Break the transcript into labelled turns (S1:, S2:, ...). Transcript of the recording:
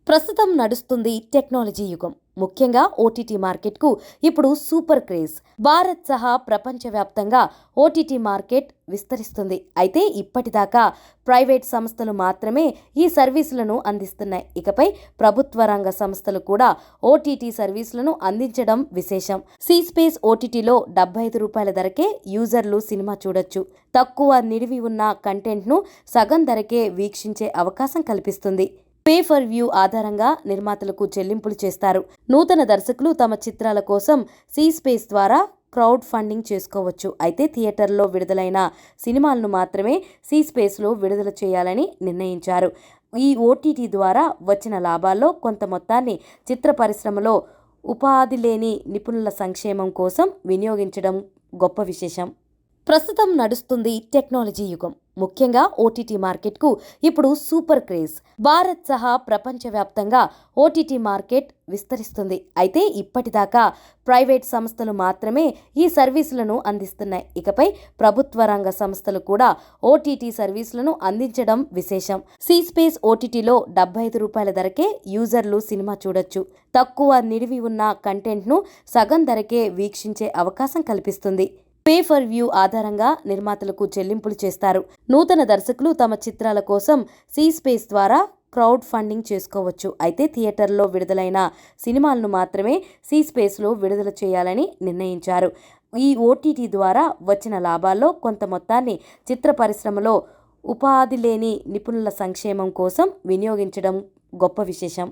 S1: ప్రస్తుతం నడుస్తుంది టెక్నాలజీ యుగం. ముఖ్యంగా ఓటీటీ మార్కెట్కు ఇప్పుడు సూపర్ క్రేజ్. భారత్ సహా ప్రపంచవ్యాప్తంగా ఓటీటీ మార్కెట్ విస్తరిస్తుంది. అయితే ఇప్పటిదాకా ప్రైవేట్ సంస్థలు మాత్రమే ఈ సర్వీసులను అందిస్తున్నాయి. ఇకపై ప్రభుత్వ రంగ సంస్థలు కూడా ఓటీటీ సర్వీసులను అందించడం విశేషం. సి స్పేస్ ఓటీటీలో రూ. 75 ధరకే యూజర్లు సినిమా చూడొచ్చు. తక్కువ నిడివి ఉన్న కంటెంట్ను సగం ధరకే వీక్షించే అవకాశం కల్పిస్తుంది. పే ఫర్ వ్యూ ఆధారంగా నిర్మాతలకు చెల్లింపులు చేస్తారు. నూతన దర్శకులు తమ చిత్రాల కోసం సి స్పేస్ ద్వారా క్రౌడ్ ఫండింగ్ చేసుకోవచ్చు. అయితే థియేటర్లో విడుదలైన సినిమాలను మాత్రమే సి స్పేస్లో విడుదల చేయాలని నిర్ణయించారు. ఈ ఓటీటీ ద్వారా వచ్చిన లాభాల్లో కొంత మొత్తాన్ని చిత్ర పరిశ్రమలో ఉపాధి లేని నిపుణుల సంక్షేమం కోసం వినియోగించడం గొప్ప విశేషం. ప్రస్తుతం నడుస్తుంది టెక్నాలజీ యుగం. ముఖ్యంగా ఓటీటీ మార్కెట్కు ఇప్పుడు సూపర్ క్రేజ్. భారత్ సహా ప్రపంచవ్యాప్తంగా ఓటీటీ మార్కెట్ విస్తరిస్తుంది. అయితే ఇప్పటిదాకా ప్రైవేట్ సంస్థలు మాత్రమే ఈ సర్వీసులను అందిస్తున్నాయి. ఇకపై ప్రభుత్వ రంగ సంస్థలు కూడా ఓటీటీ సర్వీసులను అందించడం విశేషం. సి స్పేస్ ఓటీటీలో రూ. 75 ధరకే యూజర్లు సినిమా చూడొచ్చు. తక్కువ నిడివి ఉన్న కంటెంట్ను సగం ధరకే వీక్షించే అవకాశం కల్పిస్తుంది. పే ఫర్ వ్యూ ఆధారంగా నిర్మాతలకు చెల్లింపులు చేస్తారు. నూతన దర్శకులు తమ చిత్రాల కోసం సి స్పేస్ ద్వారా క్రౌడ్ ఫండింగ్ చేసుకోవచ్చు. అయితే థియేటర్లో విడుదలైన సినిమాలను మాత్రమే సి స్పేస్లో విడుదల చేయాలని నిర్ణయించారు. ఈ ఓటీటీ ద్వారా వచ్చిన లాభాల్లో కొంత మొత్తాన్ని చిత్ర పరిశ్రమలో ఉపాధి లేని నిపుణుల సంక్షేమం కోసం వినియోగించడం గొప్ప విశేషం.